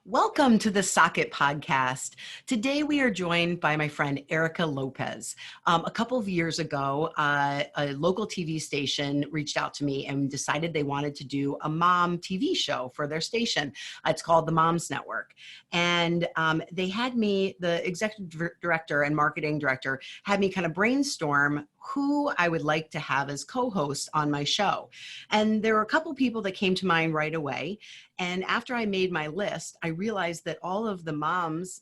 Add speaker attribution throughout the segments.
Speaker 1: Welcome to the Socket podcast. Today we are joined by my friend Erica Lopez. A couple of years ago, a local TV station reached out to me and decided they wanted to do a mom TV show for their station. It's called the Moms Network. And they had me, the executive director and marketing director, had me kind of brainstorm who I would like to have as co-host on my show. And there were a couple people that came to mind right away. And after I made my list, I realized that all of the moms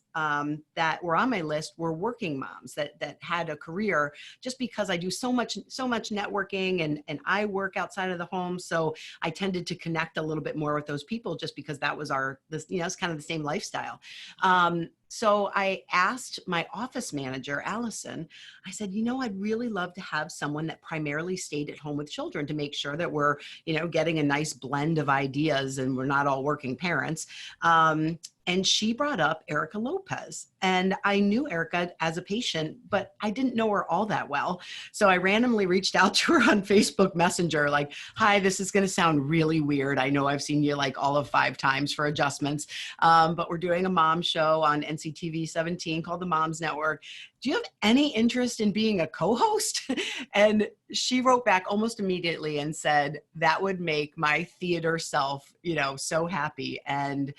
Speaker 1: that were on my list were working moms that had a career, just because I do so much networking and I work outside of the home. So I tended to connect a little bit more with those people just because that was it's kind of the same lifestyle. So I asked my office manager, Allison, I said, I'd really love to have someone that primarily stayed at home with children to make sure that we're, getting a nice blend of ideas and we're not all working parents. And she brought up Erica Lopez. And I knew Erica as a patient, but I didn't know her all that well. So I randomly reached out to her on Facebook Messenger, like, hi, this is going to sound really weird. I know I've seen you like all of 5 times for adjustments, but we're doing a mom show on NCTV 17 called the Moms Network. Do you have any interest in being a co-host? And she wrote back almost immediately and said, that would make my theater self, so happy. And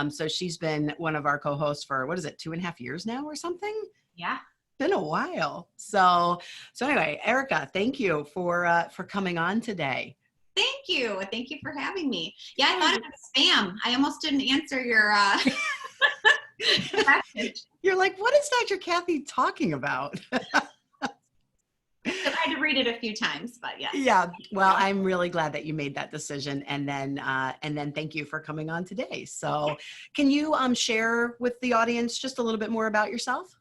Speaker 1: so she's been one of our co-hosts for, 2.5 years now or something?
Speaker 2: Yeah.
Speaker 1: Been a while. So anyway, Erica, thank you for coming on today.
Speaker 2: Thank you. Thank you for having me. Yeah, I thought it was spam. I almost didn't answer your message.
Speaker 1: You're like, what is Dr. Cathy talking about?
Speaker 2: I had to read it a few times, but yeah.
Speaker 1: Yeah. Well, I'm really glad that you made that decision. And then thank you for coming on today. So can you share with the audience just a little bit more about yourself?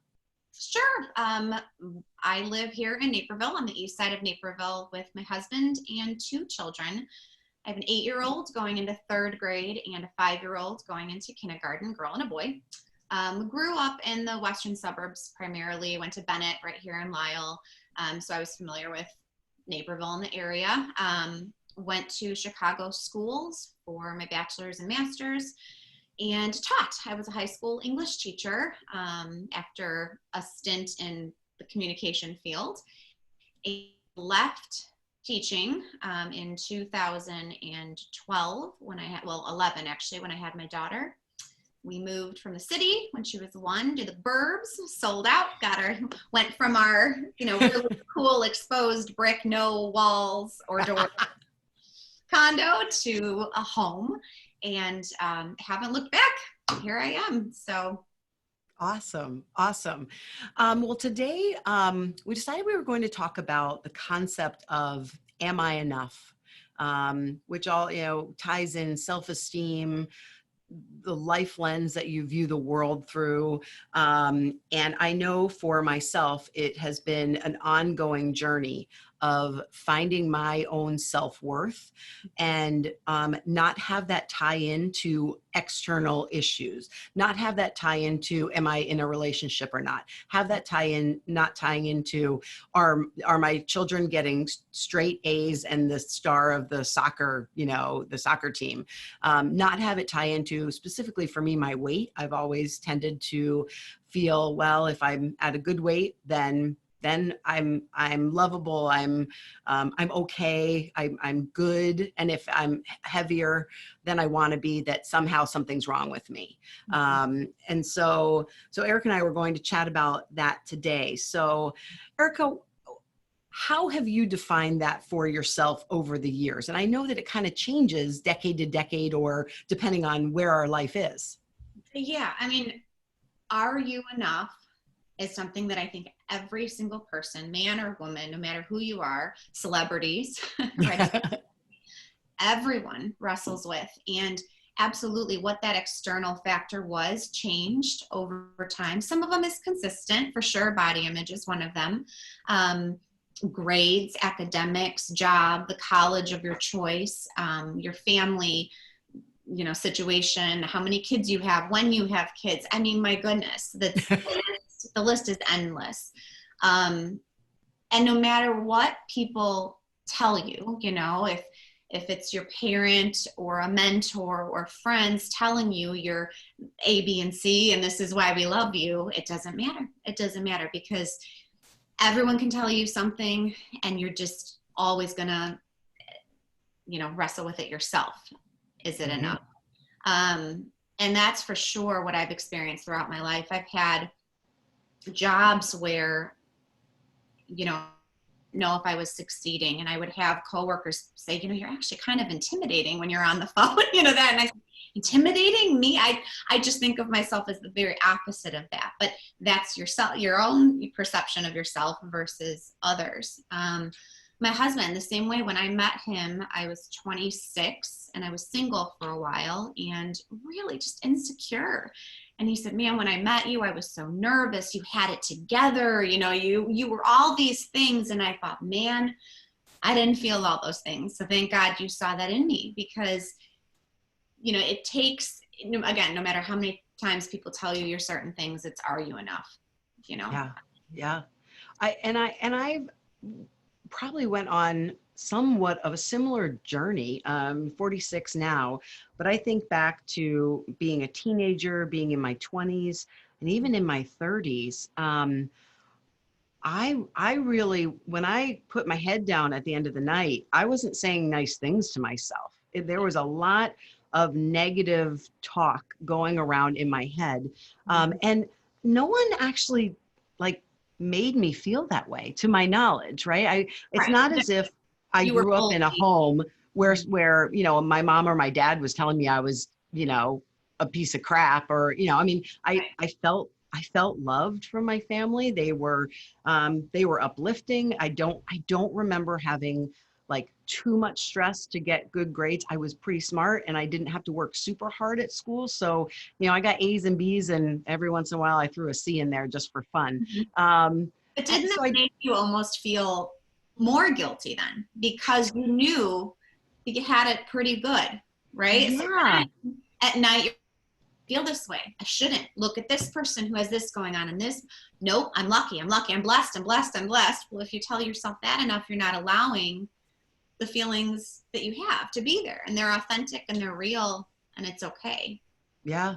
Speaker 2: Sure. I live here in Naperville, on the east side of Naperville, with my husband and 2 children. I have an 8-year-old going into 3rd grade and a 5-year-old going into kindergarten, girl and a boy. Grew up in the western suburbs primarily, went to Bennett right here in Lisle. So I was familiar with Naperville and the area. Went to Chicago schools for my bachelor's and master's and taught. I was a high school English teacher after a stint in the communication field. I left teaching in 2012 when 11 actually, when I had my daughter. We moved from the city when she was 1 to the burbs, sold out, went from our, really cool exposed brick, no walls or doors condo to a home, and haven't looked back. Here I am. So.
Speaker 1: Awesome. Well, today we decided we were going to talk about the concept of, am I enough? Which all, ties in self-esteem, the life lens that you view the world through. And I know for myself, it has been an ongoing journey of finding my own self-worth and not have that tie into external issues, not have that tie into, am I in a relationship or not? Have that not tying into, are my children getting straight A's and the star of the soccer, the soccer team? Not have it tie into, specifically for me, my weight. I've always tended to feel, well, if I'm at a good weight, then I'm lovable. I'm okay. I'm good. And if I'm heavier than I want to be, that somehow something's wrong with me. And so Erica and I were going to chat about that today. So Erica, how have you defined that for yourself over the years? And I know that it kind of changes decade to decade or depending on where our life is.
Speaker 2: Yeah. I mean, are you enough is something that I think every single person, man or woman, no matter who you are, celebrities, right? Everyone wrestles with. And absolutely what that external factor was changed over time. Some of them is consistent, for sure. Body image is one of them. Grades, academics, job, the college of your choice, your family, situation, how many kids you have, when you have kids. I mean, my goodness, the list is endless. And no matter what people tell you, if if it's your parent or a mentor or friends telling you you're A, B, and C, and this is why we love you, it doesn't matter. It doesn't matter, because everyone can tell you something and you're just always gonna, wrestle with it yourself. Is it enough? And that's for sure what I've experienced throughout my life. I've had jobs where, know if I was succeeding, and I would have coworkers say, you're actually kind of intimidating when you're on the phone, that. And I said, intimidating me? I just think of myself as the very opposite of that. But that's your own perception of yourself versus others. My husband, the same way. When I met him, I was 26 and I was single for a while and really just insecure. And he said, man, when I met you, I was so nervous. You had it together. You were all these things. And I thought, man, I didn't feel all those things. So thank God you saw that in me, because, it takes, again, no matter how many times people tell you you're certain things, it's, are you enough?
Speaker 1: Yeah. Yeah. I've probably went on somewhat of a similar journey. 46 now, but I think back to being a teenager, being in my 20s, and even in my 30s. I really, when I put my head down at the end of the night, I wasn't saying nice things to myself. There was a lot of negative talk going around in my head. And no one actually made me feel that way, to my knowledge, right? It's not as if I grew up in a home where my mom or my dad was telling me I was, a piece of crap, or, I felt loved from my family. They were uplifting. I don't remember having too much stress to get good grades. I was pretty smart and I didn't have to work super hard at school. So, I got A's and B's, and every once in a while I threw a C in there just for fun.
Speaker 2: But didn't that make you almost feel more guilty then? Because you knew that you had it pretty good, right?
Speaker 1: Yeah.
Speaker 2: So at night you feel this way. I shouldn't. Look at this person who has this going on, and this. Nope, I'm lucky. I'm blessed. Well, if you tell yourself that enough, you're not allowing the feelings that you have to be there, and they're authentic and they're real, and it's okay.
Speaker 1: Yeah.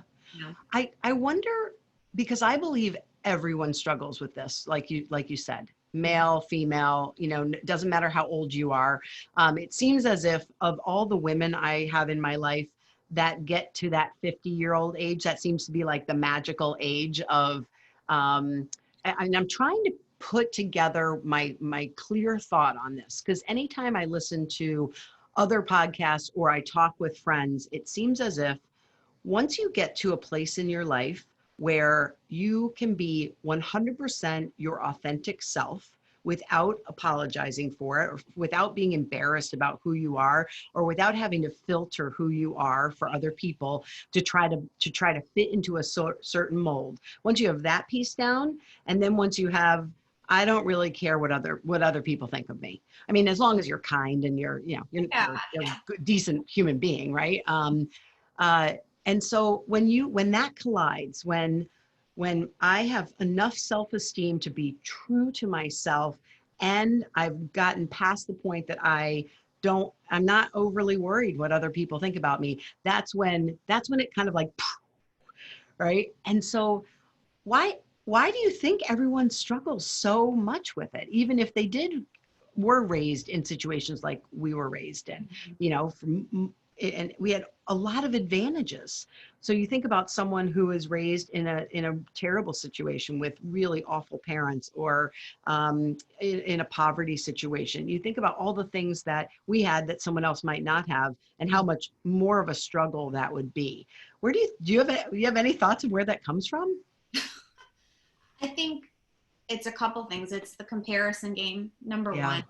Speaker 1: I wonder, because I believe everyone struggles with this. Like you said, male, female, doesn't matter how old you are. It seems as if of all the women I have in my life that get to that 50-year-old age, that seems to be like the magical age of, and I'm trying to put together my clear thought on this, because anytime I listen to other podcasts or I talk with friends, it seems as if once you get to a place in your life where you can be 100% your authentic self without apologizing for it, or without being embarrassed about who you are, or without having to filter who you are for other people to try to fit into a certain mold. Once you have that piece down, and then once you have, I don't really care what other people think of me. I mean, as long as you're kind and you're a good, decent human being, right? And so when that collides, when I have enough self-esteem to be true to myself, and I've gotten past the point that I'm not overly worried what other people think about me, that's when it kind of right? And so why do you think everyone struggles so much with it, even if they were raised in situations like we were raised in, and we had a lot of advantages. So you think about someone who is raised in a terrible situation with really awful parents, or in a poverty situation. You think about all the things that we had that someone else might not have, and how much more of a struggle that would be. Where do you have any thoughts of where that comes from?
Speaker 2: I think it's a couple things. It's the comparison game, number one,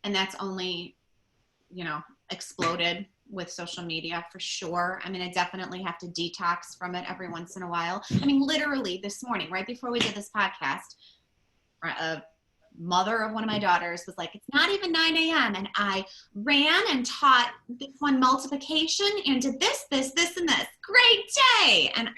Speaker 2: and that's only, exploded with social media for sure. I mean, I definitely have to detox from it every once in a while. I mean, literally this morning, right before we did this podcast, a mother of one of my daughters was like, it's not even 9 a.m. and I ran and taught this one multiplication and did this, and this. Great day. And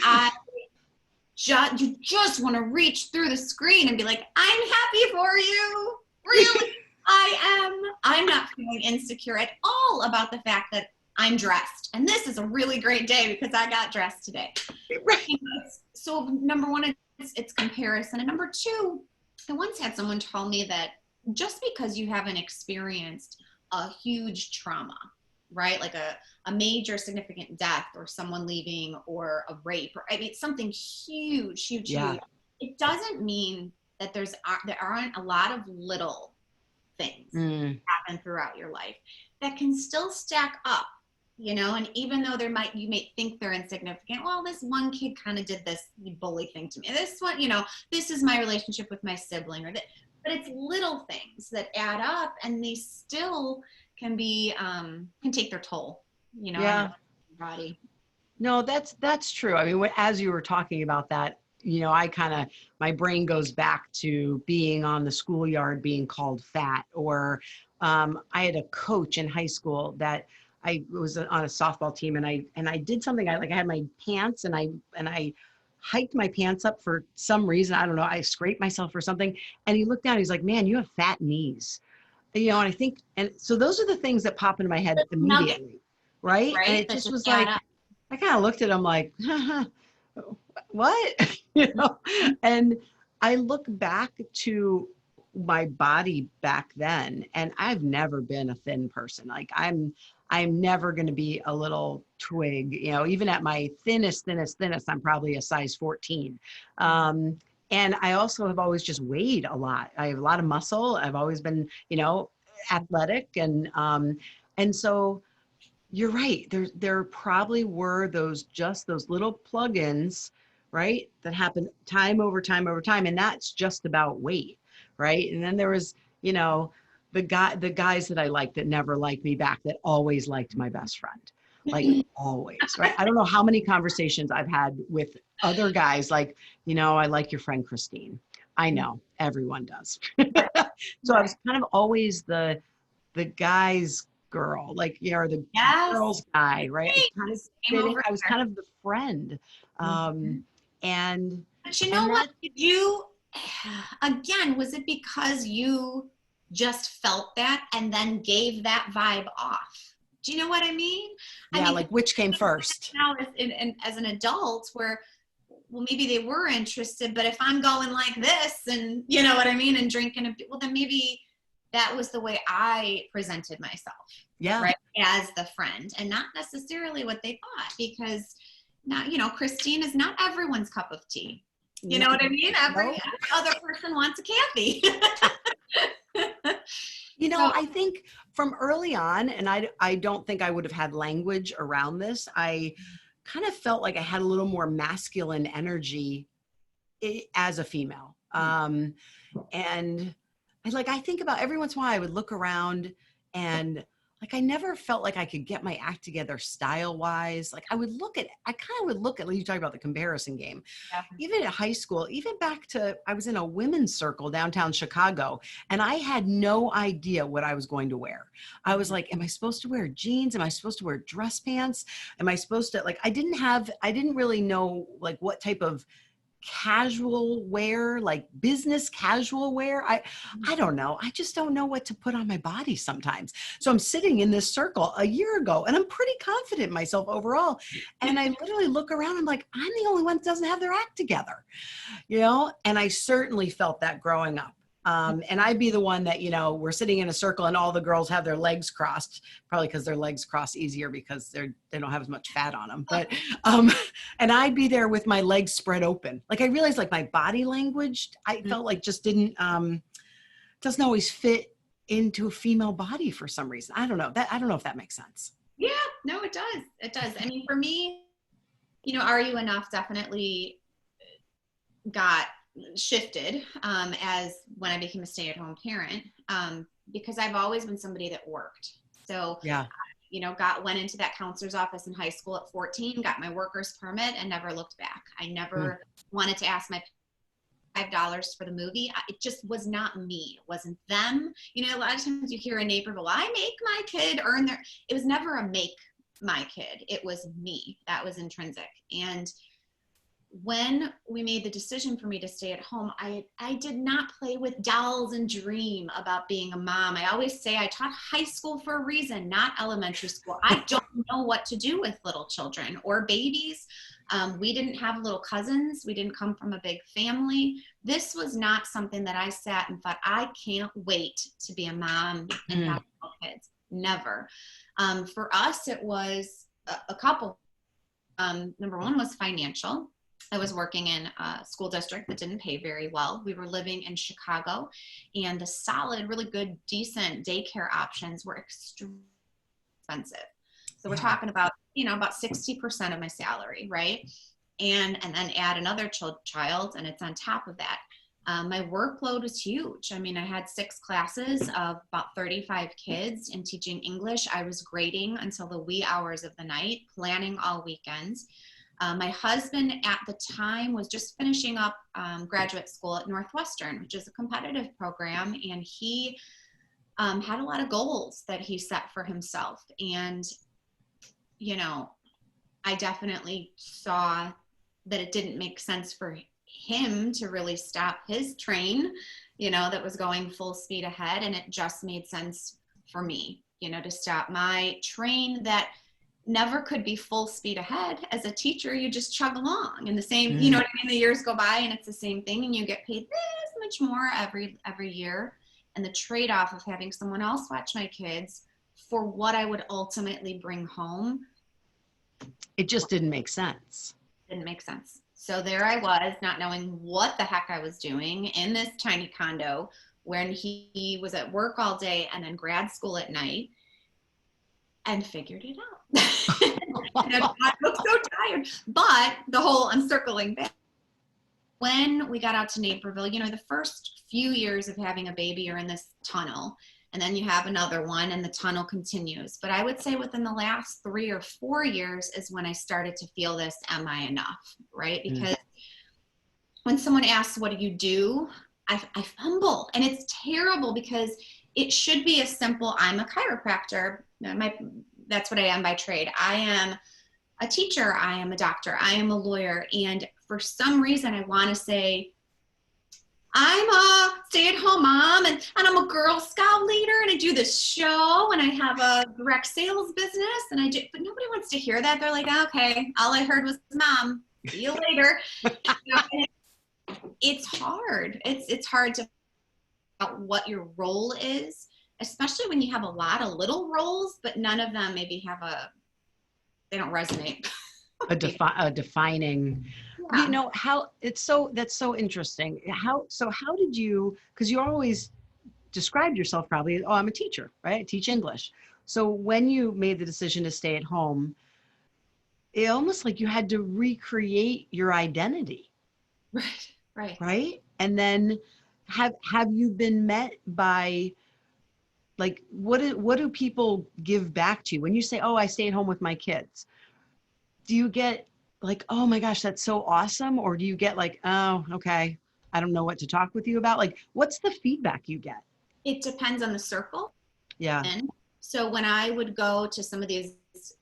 Speaker 2: you just want to reach through the screen and be like, I'm happy for you. Really? I'm not feeling insecure at all about the fact that I'm dressed. And this is a really great day because I got dressed today.
Speaker 1: Right.
Speaker 2: So number one, it's comparison. And number two, I once had someone tell me that just because you haven't experienced a huge trauma, right? Like a major significant death or someone leaving or a rape, or I mean, something huge, huge,
Speaker 1: Yeah.
Speaker 2: huge. It doesn't mean that there aren't a lot of little things that happen throughout your life that can still stack up, and even though you may think they're insignificant, well, this one kid kind of did this bully thing to me, this one, this is my relationship with my sibling, but it's little things that add up, and they still can take their toll, on
Speaker 1: Yeah.
Speaker 2: your body.
Speaker 1: No, that's true. I mean, as you were talking about that, my brain goes back to being on the schoolyard, being called fat, or I had a coach in high school that I was on a softball team, and I did something. I had my pants, and I hiked my pants up for some reason. I don't know. I scraped myself or something, and he looked down. He's like, "Man, you have fat knees." And I think, and so those are the things that pop into my head
Speaker 2: Nugget,
Speaker 1: immediately, right? And
Speaker 2: right?
Speaker 1: it
Speaker 2: That
Speaker 1: just
Speaker 2: just
Speaker 1: was
Speaker 2: add
Speaker 1: like,
Speaker 2: up.
Speaker 1: I kind of looked at him like, what? And I look back to my body back then, and I've never been a thin person. Like I'm never going to be a little twig, even at my thinnest, I'm probably a size 14. And I also have always just weighed a lot. I have a lot of muscle. I've always been, athletic. And so you're right. There probably were those little plugins, right? That happen time over time over time. And that's just about weight. Right. And then there was, the guys that I liked that never liked me back, that always liked my best friend. Like always, right? I don't know how many conversations I've had with other guys, like, I like your friend Christine. I know everyone does. So I was kind of always the guy's girl, like, or the
Speaker 2: Yes.
Speaker 1: girl's guy, right? I kind of
Speaker 2: Came
Speaker 1: fit in.
Speaker 2: over
Speaker 1: I was
Speaker 2: here.
Speaker 1: kind of the friend. And
Speaker 2: But you know
Speaker 1: and
Speaker 2: what?
Speaker 1: that,
Speaker 2: Again, was it because you just felt that and then gave that vibe off? Do you know what I mean? I
Speaker 1: yeah,
Speaker 2: mean,
Speaker 1: like which came first?
Speaker 2: now as an adult, where, well, maybe they were interested, but if I'm going like this and you know what I mean, and drinking, well, then maybe that was the way I presented myself,
Speaker 1: Yeah.
Speaker 2: right? As the friend, and not necessarily what they thought, because not, Christine is not everyone's cup of tea. You know what I mean? Every other person wants a Cathy. So,
Speaker 1: I think from early on, and I don't think I would have had language around this, I kind of felt like I had a little more masculine energy as a female. And I think about every once in a while I would look around, and I never felt like I could get my act together style wise. I kind of would look at, you talk about the comparison game,
Speaker 2: yeah.
Speaker 1: even at high school, even back to, I was in a women's circle downtown Chicago, and I had no idea what I was going to wear. I was like, am I supposed to wear jeans? Am I supposed to wear dress pants? Am I supposed to, I didn't really know what type of casual wear, business casual wear. I don't know. I just don't know what to put on my body sometimes. So I'm sitting in this circle a year ago, and I'm pretty confident in myself overall. And I literally look around, I'm like, I'm the only one that doesn't have their act together, and I certainly felt that growing up. And I'd be the one that, we're sitting in a circle and all the girls have their legs crossed, probably because their legs cross easier because they don't have as much fat on them. But, and I'd be there with my legs spread open. I realized my body language, I felt just doesn't always fit into a female body for some reason. I don't know if that makes sense.
Speaker 2: Yeah, no, it does. It does. I mean, for me, Are You Enough definitely got shifted as when I became a stay-at-home parent, because I've always been somebody that worked. So,
Speaker 1: yeah,
Speaker 2: went into that counselor's office in high school at 14, got my worker's permit, and never looked back. I never wanted to ask my $5 for the movie. It just was not me. It wasn't them. A lot of times you hear a neighbor, well, I make my kid earn their, it was never a make my kid. It was me. That was intrinsic. And when we made the decision for me to stay at home, I did not play with dolls and dream about being a mom. I always say I taught high school for a reason, not elementary school. I don't know what to do with little children or babies. We didn't have little cousins. We didn't come from a big family. This was not something that I sat and thought, I can't wait to be a mom and have little kids. Never. For us, it was a couple. Number one was financial. I was working in a school district that didn't pay very well. We were living in Chicago, and the solid, really good, decent daycare options were extremely expensive. So we're talking about, about 60% of my salary, right? And then add another child, and it's on top of that. My workload was huge. I mean, I had 6 classes of about 35 kids and teaching English. I was grading until the wee hours of the night, planning all weekends. My husband at the time was just finishing up graduate school at Northwestern, which is a competitive program, and he had a lot of goals that he set for himself. And, I definitely saw that it didn't make sense for him to really stop his train, that was going full speed ahead. And it just made sense for me, to stop my train that never could be full speed ahead. As a teacher, you just chug along, and the same, you know what I mean? The years go by and it's the same thing, and you get paid this much more every year. And the trade-off of having someone else watch my kids for what I would ultimately bring home,
Speaker 1: it just didn't make sense.
Speaker 2: Didn't make sense. So there I was, not knowing what the heck I was doing in this tiny condo when he was at work all day and then grad school at night, and figured it out. I look so tired. But I'm circling back. When we got out to Naperville, the first few years of having a baby, you're in this tunnel, and then you have another one, and the tunnel continues. But I would say within the last 3 or 4 years is when I started to feel this, am I enough, right? Because when someone asks, what do you do? I fumble, and it's terrible because it should be as simple. I'm a chiropractor. That's what I am by trade. I am a teacher. I am a doctor. I am a lawyer. And for some reason, I want to say, I'm a stay-at-home mom, and I'm a Girl Scout leader, and I do this show, and I have a direct sales business, and but nobody wants to hear that. They're like, okay, all I heard was mom. See you later. It's hard. It's hard to figure out what your role is, especially when you have a lot of little roles, but none of them maybe they don't resonate.
Speaker 1: a defining, how that's so interesting. How did you, because you always described yourself probably, oh, I'm a teacher, right? I teach English. So when you made the decision to stay at home, it almost like you had to recreate your identity. Right. And then have you been met by, like, what do people give back to you when you say, oh, I stay at home with my kids? Do you get like, oh my gosh, that's so awesome? Or do you get like, oh, okay, I don't know what to talk with you about? Like, what's the feedback you get?
Speaker 2: It depends on the circle.
Speaker 1: Yeah.
Speaker 2: So when I would go to some of these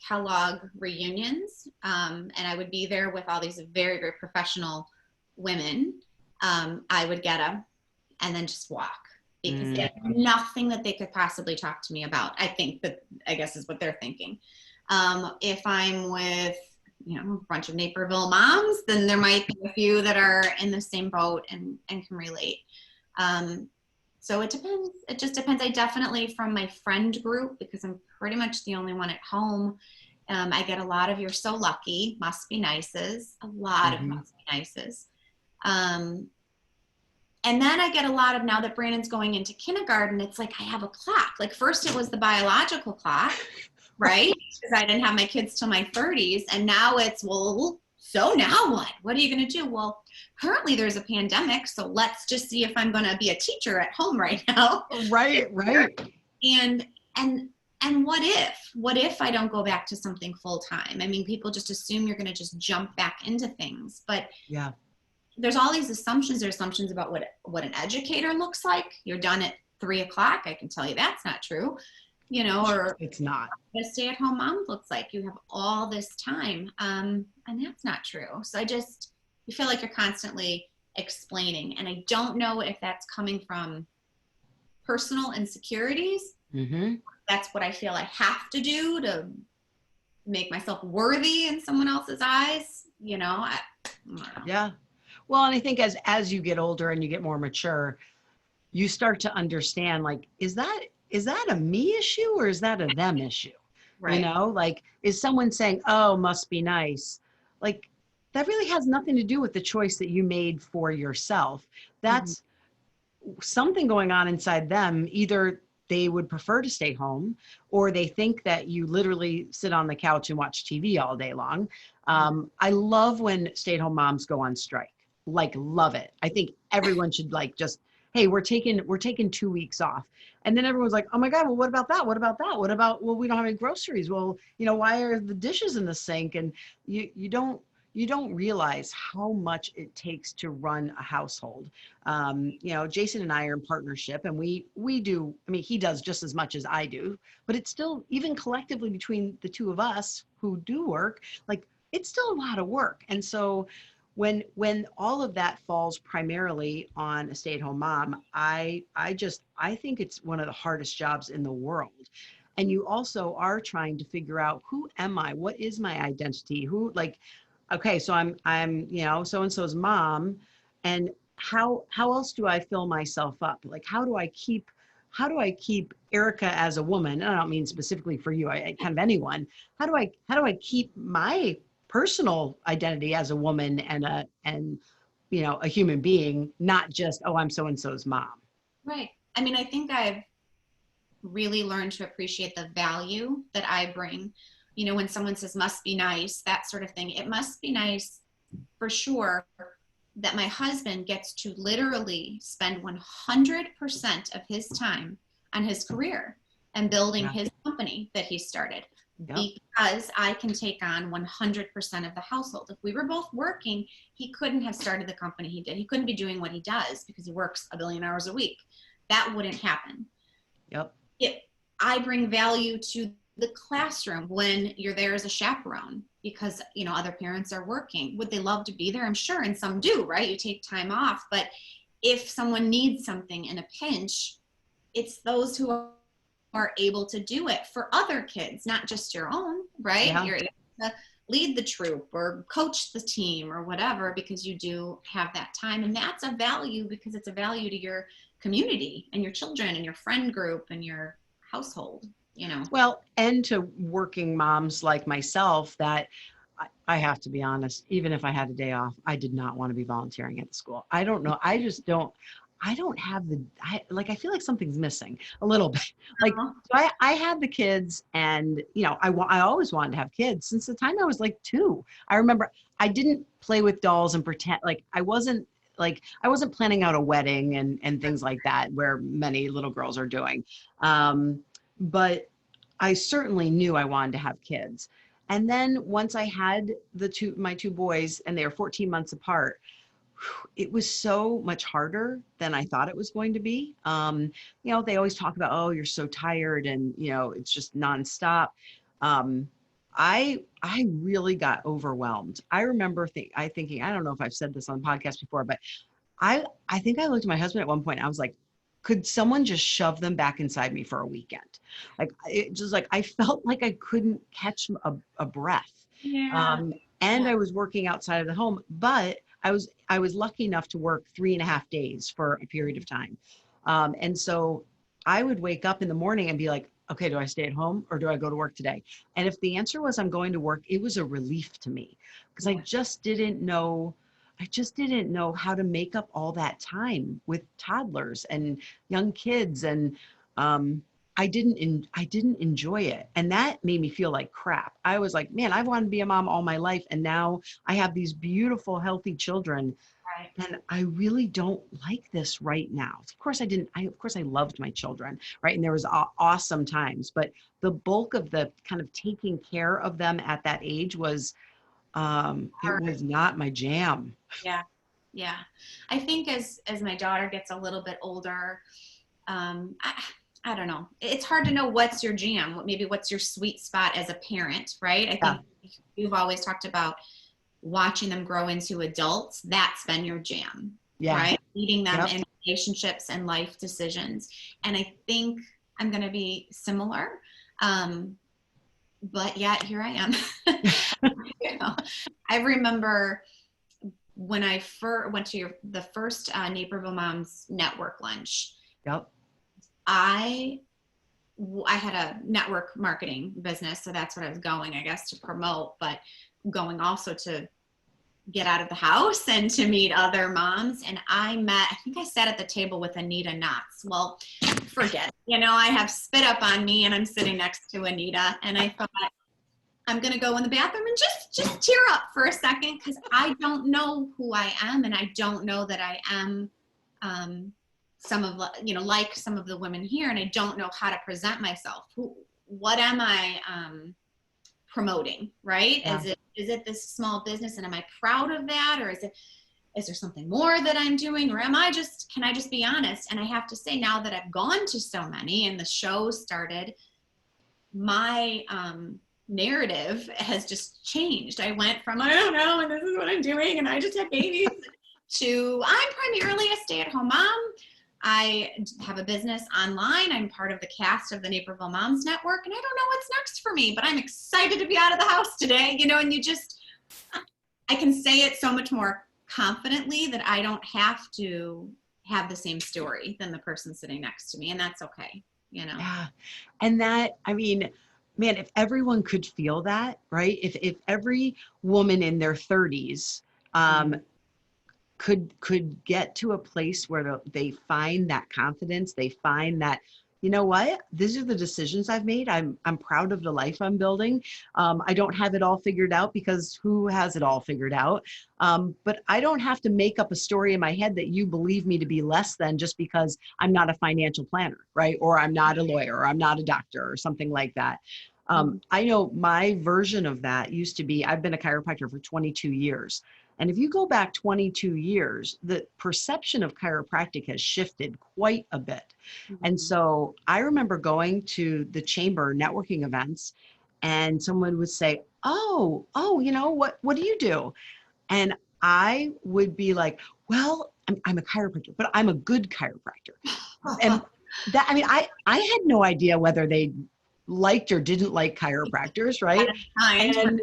Speaker 2: Kellogg reunions, and I would be there with all these very, very professional women, I would get them and then just walk, because they had nothing that they could possibly talk to me about. I guess is what they're thinking. If I'm with, a bunch of Naperville moms, then there might be a few that are in the same boat and can relate. So it depends. It just depends. I definitely, from my friend group, because I'm pretty much the only one at home, I get a lot of, you're so lucky, must be nices, a lot of must be nices. And then I get a lot of, now that Brandon's going into kindergarten, it's like I have a clock. Like first it was the biological clock, right? Because I didn't have my kids till my 30s. And now it's, well, so now what? What are you going to do? Well, currently there's a pandemic, so let's just see if I'm going to be a teacher at home right now.
Speaker 1: Right.
Speaker 2: And what if I don't go back to something full time? I mean, people just assume you're going to just jump back into things, but
Speaker 1: yeah, there's
Speaker 2: all these assumptions. There's assumptions about what an educator looks like. You're done at 3:00. I can tell you that's not true, or
Speaker 1: it's not.
Speaker 2: What a stay-at-home mom looks like. You have all this time, and that's not true. So I just, you feel like you're constantly explaining. And I don't know if that's coming from personal insecurities.
Speaker 1: Mm-hmm.
Speaker 2: That's what I feel I have to do to make myself worthy in someone else's eyes. I don't know.
Speaker 1: Yeah. Well, and I think as you get older and you get more mature, you start to understand, like, is that a me issue or is that a them issue?
Speaker 2: Right.
Speaker 1: Like, is someone saying, oh, must be nice? Like, that really has nothing to do with the choice that you made for yourself.
Speaker 2: Mm-hmm.
Speaker 1: That's something going on inside them. Either they would prefer to stay home, or they think that you literally sit on the couch and watch TV all day long. I love when stay-at-home moms go on strike. Like, love it. I think everyone should, like, just, hey, we're taking 2 weeks off. And then everyone's like, oh my God, well, what about that? What about that? What about, well, we don't have any groceries. Well, why are the dishes in the sink? And you don't realize how much it takes to run a household. Jason and I are in partnership, and we do, I mean, he does just as much as I do, but it's still, even collectively between the two of us who do work, like, it's still a lot of work. And so when all of that falls primarily on a stay-at-home mom, I think it's one of the hardest jobs in the world. And you also are trying to figure out, who am I? What is my identity? Who, like, okay, so I'm so and so's mom, and how else do I fill myself up? Like, how do I keep Erica as a woman? And I don't mean specifically for you, I kind of anyone. How do I keep my personal identity as a woman and a human being, not just, oh, I'm so and so's mom.
Speaker 2: Right. I mean, I think I've really learned to appreciate the value that I bring. When someone says must be nice, that sort of thing, it must be nice for sure that my husband gets to literally spend 100% of his time on his career and building
Speaker 1: Yeah.
Speaker 2: his company that he started,
Speaker 1: Yep.
Speaker 2: because I can take on 100% of the household. If we were both working, he couldn't have started the company he did. He couldn't be doing what he does because he works a billion hours a week. That wouldn't happen.
Speaker 1: Yep.
Speaker 2: I bring value to the classroom when you're there as a chaperone because other parents are working. Would they love to be there? I'm sure, and some do, right? You take time off, but if someone needs something in a pinch, it's those who are able to do it for other kids, not just your own, right?
Speaker 1: Yeah.
Speaker 2: You're able to lead the troop or coach the team or whatever because you do have that time, and that's a value because it's a value to your community and your children and your friend group and your household.
Speaker 1: Well, and to working moms like myself, that I have to be honest, even if I had a day off, I did not want to be volunteering at the school. I don't know. I don't have I feel like something's missing a little bit. Like,
Speaker 2: Uh-huh.
Speaker 1: so I had the kids, and, I always wanted to have kids since the time I was like 2. I remember I didn't play with dolls and pretend, I wasn't planning out a wedding and things like that, where many little girls are doing. But I certainly knew I wanted to have kids. And then once I had my two boys, and they were 14 months apart, it was so much harder than I thought it was going to be. They always talk about, oh, you're so tired, and it's just nonstop. Um, I really got overwhelmed. I remember thinking, I don't know if I've said this on the podcast before, but I think I looked at my husband at one point, and I was like, could someone just shove them back inside me for a weekend? Like, it just, like, I felt like I couldn't catch a breath.
Speaker 2: Yeah.
Speaker 1: Um, and
Speaker 2: Yeah.
Speaker 1: I was working outside of the home, but I was lucky enough to work 3.5 days for a period of time. And so I would wake up in the morning and be like, okay, do I stay at home or do I go to work today? And if the answer was I'm going to work, it was a relief to me, because I just didn't know how to make up all that time with toddlers and young kids. And I didn't enjoy it. And that made me feel like crap. I was like, man, I've wanted to be a mom all my life, and now I have these beautiful, healthy children,
Speaker 2: Right.
Speaker 1: and I really don't like this right now. Of course I didn't. Of course I loved my children, right? And there was awesome times, but the bulk of the kind of taking care of them at that age it was not my jam.
Speaker 2: Yeah. Yeah. I think as my daughter gets a little bit older, I don't know. It's hard to know what's your jam, maybe what's your sweet spot as a parent, right? I
Speaker 1: Yeah.
Speaker 2: think you've always talked about watching them grow into adults, that's been your jam,
Speaker 1: Yeah.
Speaker 2: right? Leading them
Speaker 1: Yep.
Speaker 2: in relationships and life decisions. And I think I'm going to be similar. But yet here I am. You know, I remember when I first went to the first Naperville Moms Network lunch.
Speaker 1: Yep.
Speaker 2: I had a network marketing business, so that's what I was going, I guess, to promote, but going also to get out of the house and to meet other moms. And I think I sat at the table with Anita Knotts. Well, forget it. I have spit up on me and I'm sitting next to Anita, and I thought, I'm going to go in the bathroom and just tear up for a second, because I don't know who I am, and I don't know that I am like some of the women here, and I don't know how to present myself. What am I promoting, right?
Speaker 1: Yeah.
Speaker 2: Is it this small business, and am I proud of that, or is there something more that I'm doing, or can I just be honest? And I have to say, now that I've gone to so many and the show started, my narrative has just changed. I went from, I don't know, and this is what I'm doing, and I just had babies, to I'm primarily a stay-at-home mom. I have a business online. I'm part of the cast of the Naperville Moms Network, and I don't know what's next for me, but I'm excited to be out of the house today, and I can say it so much more confidently that I don't have to have the same story than the person sitting next to me, and that's okay,
Speaker 1: Yeah. And man, if everyone could feel that, right? If every woman in their 30s could get to a place where they find that confidence, they find that, you know what, these are the decisions I've made. I'm proud of the life I'm building. I don't have it all figured out, because who has it all figured out? But I don't have to make up a story in my head that you believe me to be less than just because I'm not a financial planner, right? Or I'm not a lawyer, or I'm not a doctor, or something like that. I know my version of that used to be, I've been a chiropractor for 22 years. And if you go back 22 years, the perception of chiropractic has shifted quite a bit. And so I remember going to the chamber networking events, and someone would say, oh, what do you do? And I would be like, well, I'm a chiropractor, but I'm a good chiropractor. And that, I had no idea whether they liked or didn't like chiropractors, right? And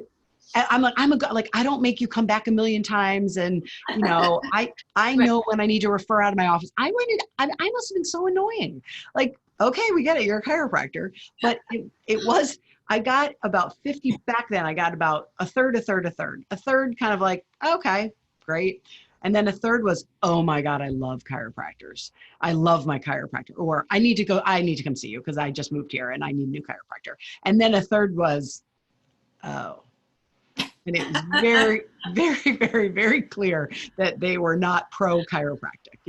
Speaker 1: I'm like, I don't make you come back a million times. And, I know when I need to refer out of my office. I must have been so annoying. Like, okay, we get it. You're a chiropractor. But I got about 50 back then. I got about a third kind of like, okay, great. And then a third was, oh my God, I love chiropractors. I love my chiropractor. Or I need to come see you because I just moved here and I need a new chiropractor. And then a third was, oh. And it was very, very, very, very clear that they were not pro chiropractic,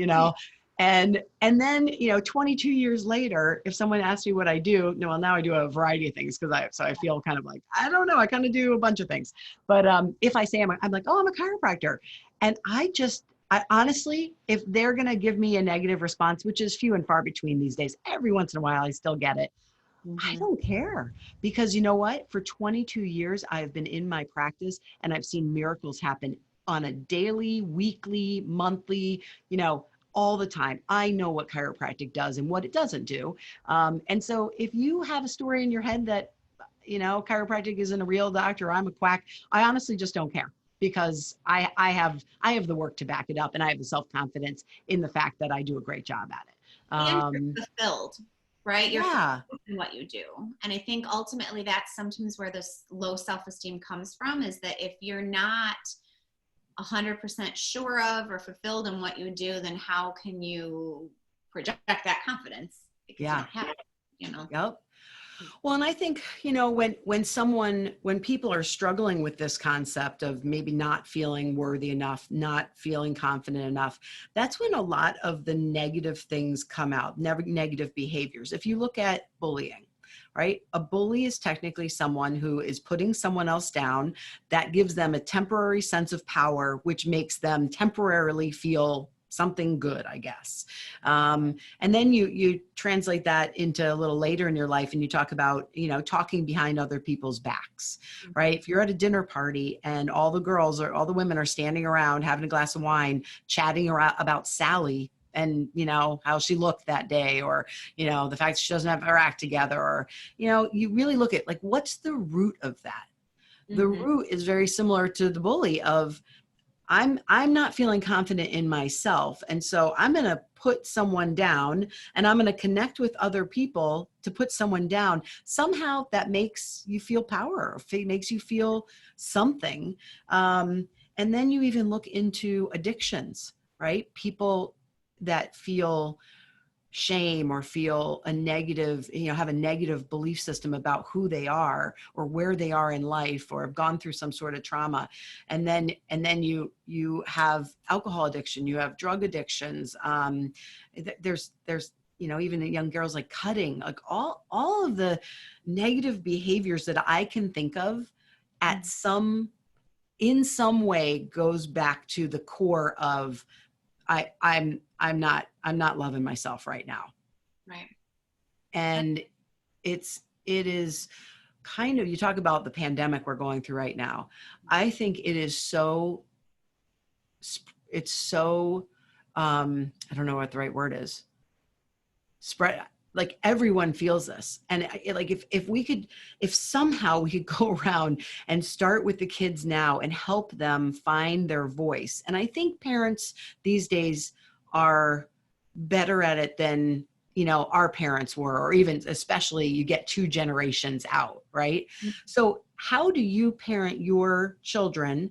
Speaker 1: And then, 22 years later, if someone asks me what I do, well, now I do a variety of things, so I feel kind of like, I don't know, I kind of do a bunch of things. But if I say I'm like, oh, I'm a chiropractor. And I honestly, if they're going to give me a negative response, which is few and far between these days, every once in a while, I still get it. I don't care, because you know what? For 22 years, I've been in my practice and I've seen miracles happen on a daily, weekly, monthly, all the time. I know what chiropractic does and what it doesn't do. And so if you have a story in your head that, chiropractic isn't a real doctor, I'm a quack, I honestly just don't care, because I have the work to back it up, and I have the self-confidence in the fact that I do a great job at it.
Speaker 2: And you're fulfilled, right? You're fulfilled in what you do. And I think ultimately that's sometimes where this low self-esteem comes from, is that if you're not 100% sure of or fulfilled in what you do, then how can you project that confidence? Because you don't have it,
Speaker 1: Yep. Well, and I think, when people are struggling with this concept of maybe not feeling worthy enough, not feeling confident enough, that's when a lot of the negative things come out, negative behaviors. If you look at bullying, right? A bully is technically someone who is putting someone else down. That gives them a temporary sense of power, which makes them temporarily feel something good, I guess. And then you translate that into a little later in your life, and you talk about, talking behind other people's backs, right? If you're at a dinner party and all the girls or all the women are standing around having a glass of wine, chatting around about Sally and, how she looked that day, or, the fact she doesn't have her act together, or, you really look at like, what's the root of that? The root is very similar to the bully of, I'm not feeling confident in myself. And so I'm going to put someone down, and I'm going to connect with other people to put someone down. Somehow that makes you feel power, or makes you feel something. And then you even look into addictions, right? People that feel shame or feel a negative, have a negative belief system about who they are or where they are in life, or have gone through some sort of trauma. And then you have alcohol addiction, you have drug addictions. There's even young girls like cutting, like all of the negative behaviors that I can think of in some way goes back to the core of, I'm not loving myself right now.
Speaker 2: Right.
Speaker 1: And it is kind of, you talk about the pandemic we're going through right now. I think it's so, I don't know what the right word is. Spread, like everyone feels this. And like, if somehow we could go around and start with the kids now and help them find their voice. And I think parents these days are better at it than, our parents were, or even especially you get 2 generations out, right? So how do you parent your children,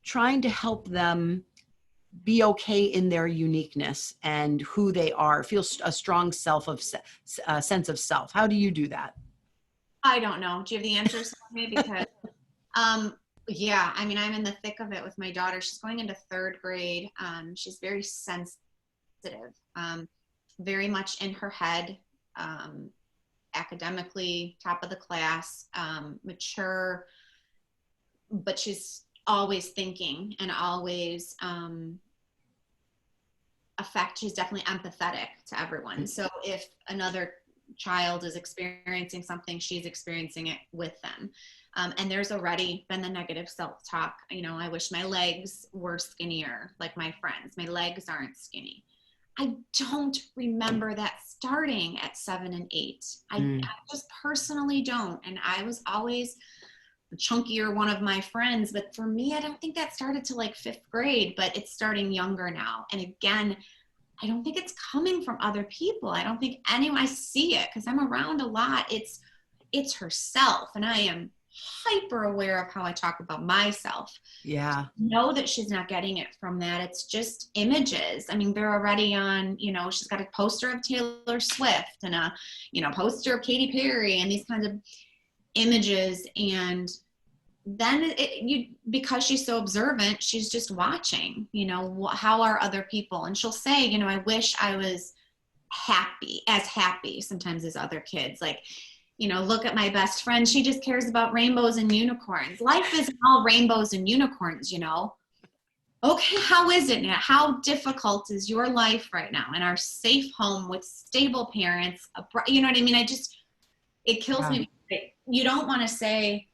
Speaker 1: trying to help them be okay in their uniqueness and who they are, feel a strong sense of self? How do you do that?
Speaker 2: I don't know. Do you have the answers for me? Because, yeah, I mean, I'm in the thick of it with my daughter. She's going into 3rd grade. She's very sensitive, very much in her head, academically, top of the class, mature, but she's always thinking and always she's definitely empathetic to everyone. So if another child is experiencing something, she's experiencing it with them. And there's already been the negative self-talk. I wish my legs were skinnier like my friends. My legs aren't skinny. I don't remember that starting at 7 and 8. I just personally don't. And I was always the chunkier one of my friends. But for me, I don't think that started to like 5th grade, but it's starting younger now. And again, I don't think it's coming from other people. I don't think I see it because I'm around a lot. It's herself. And I am hyper aware of how I talk about myself.
Speaker 1: Yeah.
Speaker 2: Know that she's not getting it from that. It's just images. I mean, they're already on, she's got a poster of Taylor Swift and a, poster of Katy Perry and these kinds of images. And then because she's so observant, she's just watching, how are other people? And she'll say, I wish I was as happy sometimes as other kids. Like, look at my best friend. She just cares about rainbows and unicorns. Life isn't all rainbows and unicorns, Okay, how is it now? How difficult is your life right now in our safe home with stable parents? You know what I mean? It kills me. You don't want to say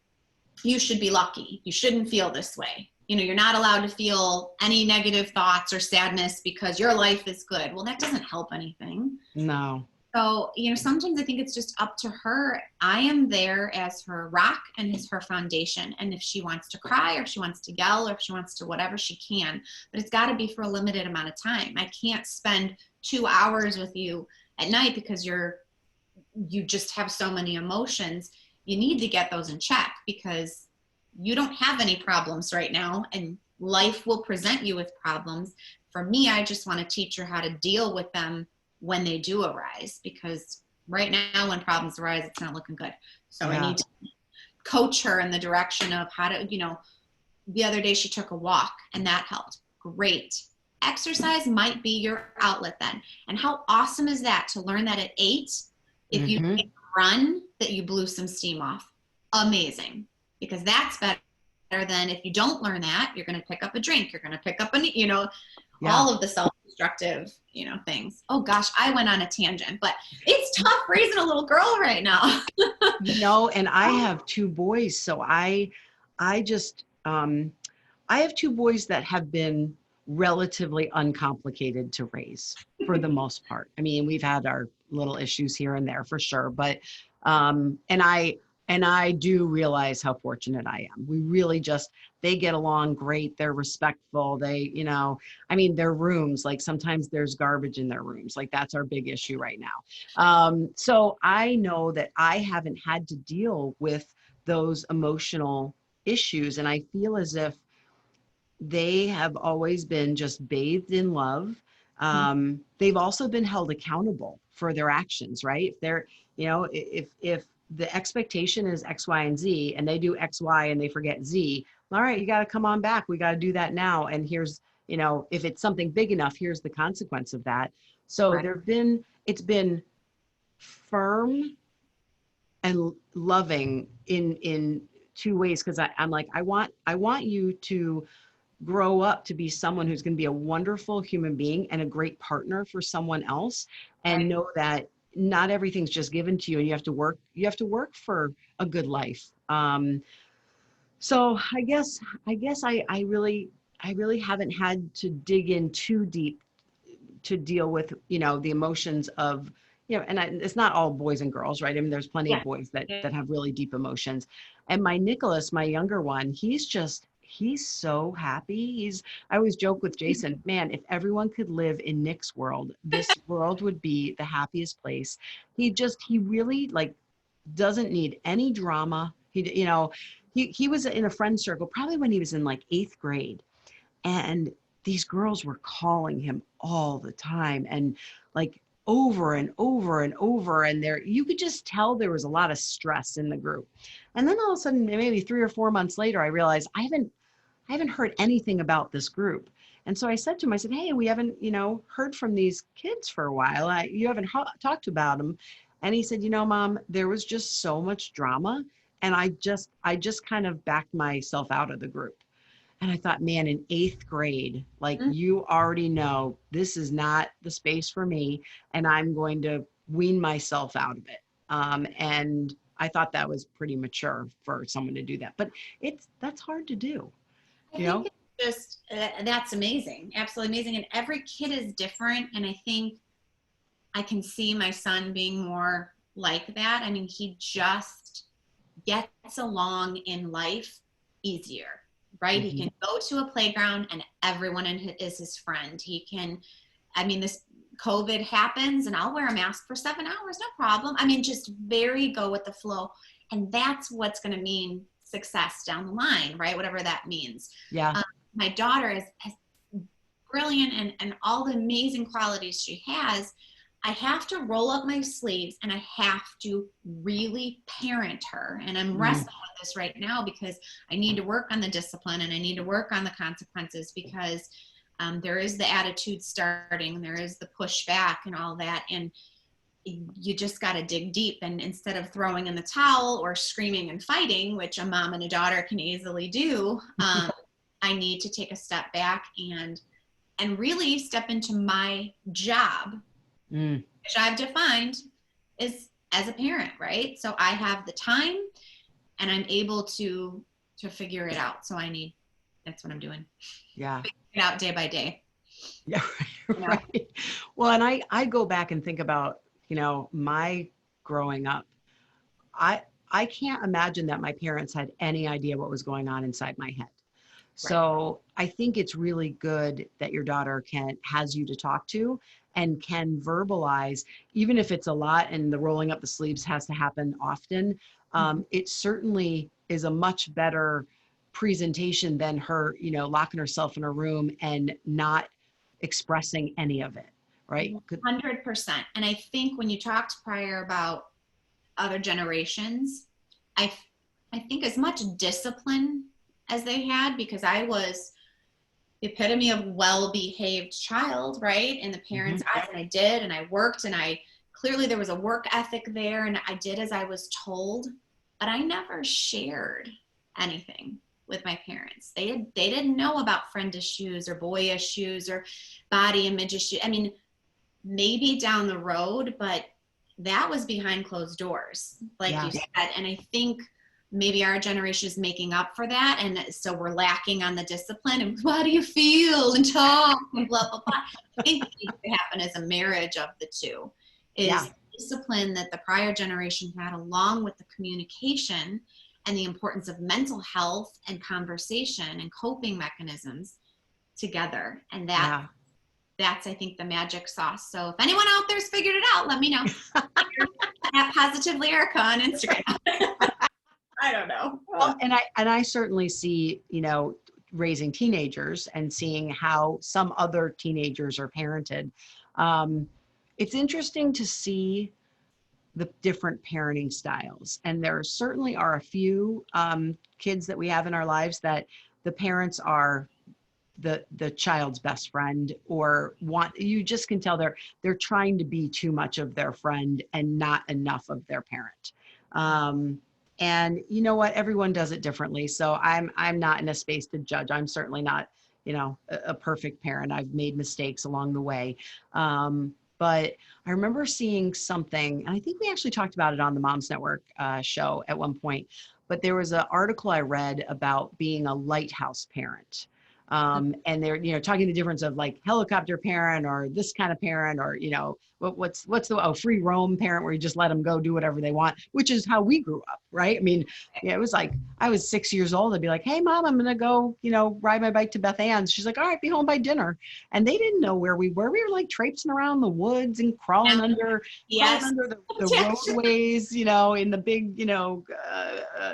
Speaker 2: you should be lucky. You shouldn't feel this way. You're not allowed to feel any negative thoughts or sadness because your life is good. Well, that doesn't help anything.
Speaker 1: No.
Speaker 2: So, sometimes I think it's just up to her. I am there as her rock and as her foundation. And if she wants to cry or if she wants to yell or if she wants to whatever, she can. But it's got to be for a limited amount of time. I can't spend 2 hours with you at night because you just have so many emotions. You need to get those in check because you don't have any problems right now and life will present you with problems. For me, I just want to teach her how to deal with them when they do arise, because right now when problems arise, it's not looking good. So I need to coach her in the direction of how to, the other day she took a walk and that helped. Great. Exercise might be your outlet then. And how awesome is that to learn that at 8, if you take a run, that you blew some steam off. Amazing. Because that's better than if you don't learn that, you're going to pick up a drink, you're going to pick up
Speaker 1: Yeah.
Speaker 2: all of the self-destructive, things. Oh gosh, I went on a tangent, but it's tough raising a little girl right now.
Speaker 1: And I have two boys, so I just I have two boys that have been relatively uncomplicated to raise for the most part. I mean, we've had our little issues here and there for sure, but um, and I and I do realize how fortunate I am. We really just they get along great. They're respectful. I mean, their rooms, like sometimes there's garbage in their rooms. Like that's our big issue right now. So I know that I haven't had to deal with those emotional issues, and I feel as if they have always been just bathed in love. They've also been held accountable for their actions, right? If they're, if the expectation is X, Y, and Z, and they do X, Y, and they forget Z, all right, you got to come on back. We got to do that now. And here's, if it's something big enough, here's the consequence of that. So
Speaker 2: Right.
Speaker 1: it's been firm and loving in two ways, because I'm like, I want you to grow up to be someone who's going to be a wonderful human being and a great partner for someone else, and
Speaker 2: Right.
Speaker 1: know that not everything's just given to you, and you have to work for a good life. So I guess I really haven't had to dig in too deep to deal with the emotions of and it's not all boys and girls, right? I mean, there's plenty of
Speaker 2: Yeah.
Speaker 1: boys that
Speaker 2: Yeah.
Speaker 1: that have really deep emotions. And my Nicholas, my younger one, he's so happy. I always joke with Jason, man, if everyone could live in Nick's world, this world would be the happiest place. He really, like, doesn't need any drama. He was in a friend circle probably when he was in like 8th grade, and these girls were calling him all the time, and like over and over and over, and you could just tell there was a lot of stress in the group. And then all of a sudden, maybe 3 or 4 months later, I realized I haven't heard anything about this group. And so I said to him, I said, hey, we haven't heard from these kids for a while. You haven't talked about them. And he said, Mom, there was just so much drama, and I just kind of backed myself out of the group. And I thought, man, in 8th grade, like,
Speaker 2: Mhm.
Speaker 1: you already know this is not the space for me, and I'm going to wean myself out of it. And I thought that was pretty mature for someone to do that, but that's hard to do,
Speaker 2: I
Speaker 1: you
Speaker 2: think
Speaker 1: know?
Speaker 2: it's just that's amazing, absolutely amazing. And every kid is different. And I think I can see my son being more like that. I mean, he just gets along in life easier, right? He
Speaker 1: Mhm.
Speaker 2: can go to a playground and everyone is his friend. He can, I mean, this COVID happens and I'll wear a mask for 7 hours, no problem. I mean, just very go with the flow. And that's what's going to mean success down the line, right? Whatever that means.
Speaker 1: Yeah.
Speaker 2: Um, my daughter is as brilliant and all the amazing qualities she has. I have to roll up my sleeves and I have to really parent her. And I'm
Speaker 1: Mm.
Speaker 2: wrestling with this right now because I need to work on the discipline and I need to work on the consequences because there is the attitude starting, there is the pushback and all that. And you just got to dig deep. And instead of throwing in the towel or screaming and fighting, which a mom and a daughter can easily do, I need to take a step back and really step into my job,
Speaker 1: Mm.
Speaker 2: which I've defined is as a parent, right? So I have the time and I'm able to figure it out. So that's what I'm doing.
Speaker 1: Yeah.
Speaker 2: Figure it out day by day.
Speaker 1: Yeah.
Speaker 2: You know?
Speaker 1: Right. Well, and I go back and think about, my growing up. I I can't imagine that my parents had any idea what was going on inside my head.
Speaker 2: Right.
Speaker 1: So I think it's really good that your daughter has you to talk to and can verbalize, even if it's a lot and the rolling up the sleeves has to happen often.
Speaker 2: Mhm.
Speaker 1: It certainly is a much better presentation than her, locking herself in a room and not expressing any of it, right?
Speaker 2: 100%. And I think when you talked prior about other generations, I I think as much discipline as they had because I was the epitome of well-behaved child, right? In the
Speaker 1: Mhm.
Speaker 2: parents' eyes, and I did, and I worked, and I clearly there was a work ethic there, and I did as I was told, but I never shared anything. with my parents. They didn't know about friend issues or boy issues or body image issues. I mean, maybe down the road, but that was behind closed doors, like you said. And I think maybe our generation is making up for that. And so we're lacking on the discipline and how do you feel and talk and blah, blah, blah. I think what needs to happen is a marriage of the two is discipline that the prior generation had, along with the communication and the importance of mental health and conversation and coping mechanisms together. And that's, I think, the magic sauce. So if anyone out there's figured it out, let me know. At Positively Erica on Instagram. I don't know.
Speaker 1: Well, and I certainly see, you know, raising teenagers and seeing how some other teenagers are parented. It's interesting to see the different parenting styles. And there certainly are a few kids that we have in our lives that the parents are the child's best friend, or you just can tell they're trying to be too much of their friend and not enough of their parent. And you know what, everyone does it differently. So I'm not in a space to judge. I'm certainly not, you know, a perfect parent. I've made mistakes along the way. But I remember seeing something, and I think we actually talked about it on the Moms Network show at one point, but there was an article I read about being a lighthouse parent. And they're, you know, talking the difference of like helicopter parent or this kind of parent, or, you know, what's the free roam parent where you just let them go do whatever they want, which is how we grew up. Right. I mean, yeah, it was like, I was 6 years old. I'd be like, hey mom, I'm going to go, you know, ride my bike to Beth Ann's. She's like, all right, be home by dinner. And they didn't know where we were. We were like traipsing around the woods and crawling under the roadways, you know, in the big, you know,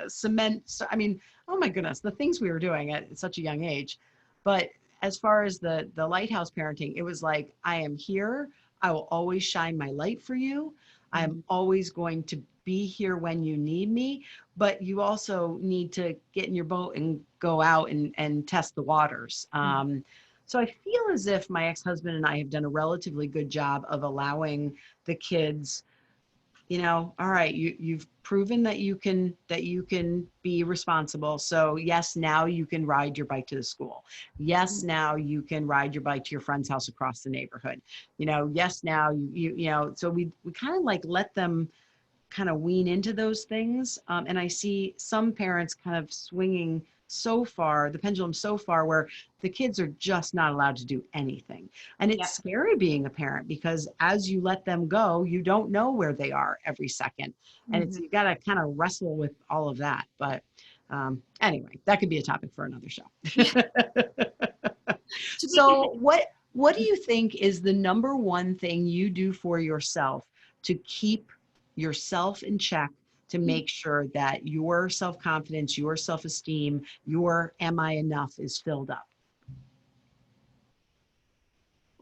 Speaker 1: cement. So, I mean, oh my goodness, the things we were doing at such a young age. But as far as the lighthouse parenting, it was like, I am here. I will always shine my light for you. I'm always going to be here when you need me, but you also need to get in your boat and go out and test the waters. So I feel as if my ex-husband and I have done a relatively good job of allowing the kids, you know, all right, you've proven that you can be responsible. So yes, now you can ride your bike to the school. Yes, now you can ride your bike to your friend's house across the neighborhood. You know, yes, now you know, so we kind of like let them kind of wean into those things. And I see some parents kind of swinging so far, the pendulum so far, where the kids are just not allowed to do anything. And it's scary being a parent, because as you let them go, you don't know where they are every second. And it's, you got to kind of wrestle with all of that. But anyway, that could be a topic for another show. So what do you think is the number one thing you do for yourself to keep yourself in check, to make sure that your self-confidence, your self-esteem, your am I enough is filled up?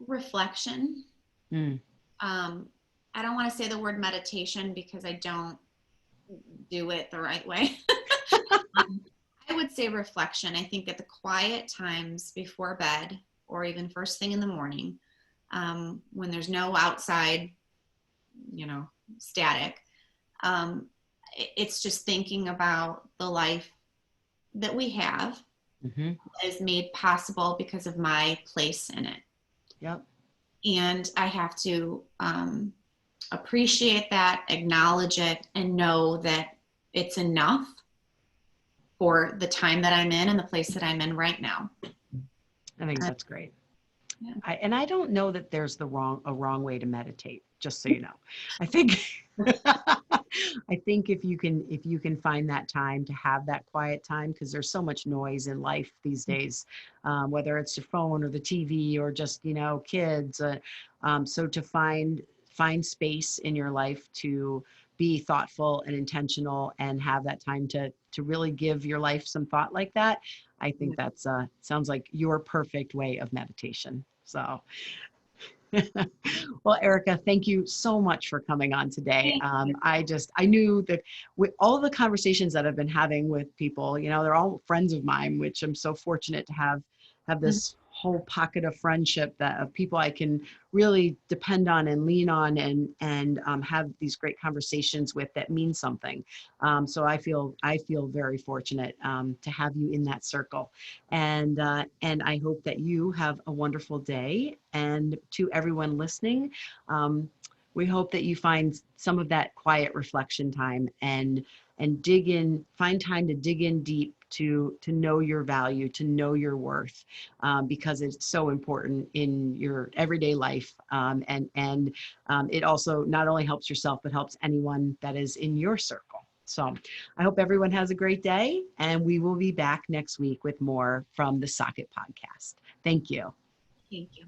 Speaker 2: Reflection. I don't want to say the word meditation because I don't do it the right way. I would say reflection. I think at the quiet times before bed, or even first thing in the morning, when there's no outside, you know, static, it's just thinking about the life that we have is made possible because of my place in it.
Speaker 1: Yep.
Speaker 2: And I have to appreciate that, acknowledge it, and know that it's enough for the time that I'm in and the place that I'm in right now.
Speaker 1: I think that's great.
Speaker 2: Yeah.
Speaker 1: I don't know that there's a wrong way to meditate, just so you know. I think I think if you can find that time to have that quiet time, because there's so much noise in life these days, whether it's your phone or the TV or just, you know, kids. So to find space in your life to be thoughtful and intentional and have that time to really give your life some thought like that, I think that's sounds like your perfect way of meditation. So well, Erica, thank you so much for coming on today. I knew that with all the conversations that I've been having with people, you know, they're all friends of mine, which I'm so fortunate to have this whole pocket of friendship, that of people I can really depend on and lean on, and have these great conversations with that mean something. So I feel very fortunate to have you in that circle, and I hope that you have a wonderful day. And to everyone listening, we hope that you find some of that quiet reflection time, and dig in, find time to dig in deep to know your value, to know your worth, because it's so important in your everyday life. And it also not only helps yourself, but helps anyone that is in your circle. So I hope everyone has a great day, and we will be back next week with more from the Socket podcast. Thank you.
Speaker 2: Thank you.